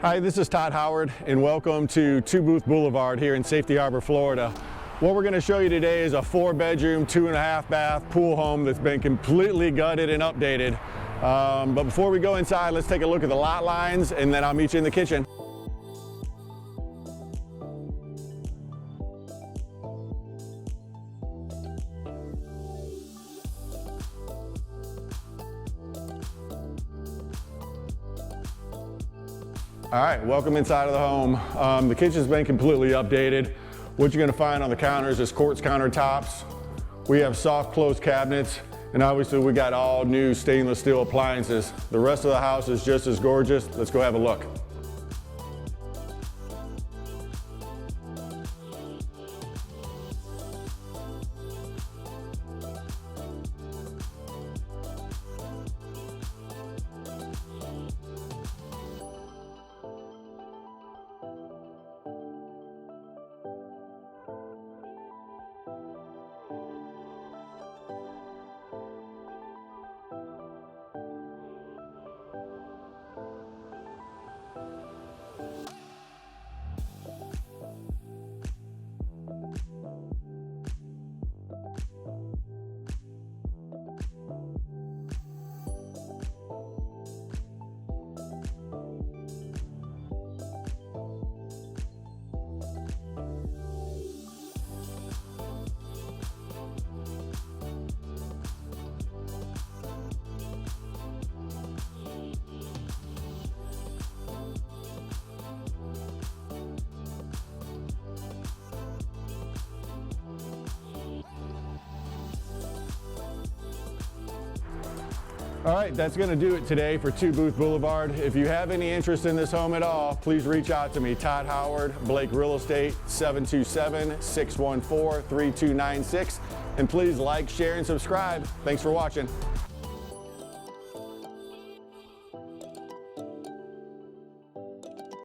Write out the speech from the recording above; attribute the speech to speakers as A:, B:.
A: Hi, this is Todd Howard and welcome to Two Booth Boulevard here in Safety Harbor, Florida. What we're going to show you today is a 4-bedroom, 2.5 bath pool home that's been completely gutted and updated. But before we go inside, let's take a look at the lot lines and then I'll meet you in the kitchen. All right, welcome inside of the home. The kitchen's been completely updated. What you're gonna find on the counters is quartz countertops. We have soft close cabinets, and obviously we got all new stainless steel appliances. The rest of the house is just as gorgeous. Let's go have a look. All right, that's gonna do it today for Two Booth Boulevard. If you have any interest in this home at all, please reach out to me, Todd Howard, Blake Real Estate, 727-614-3296. And please like, share, and subscribe. Thanks for watching.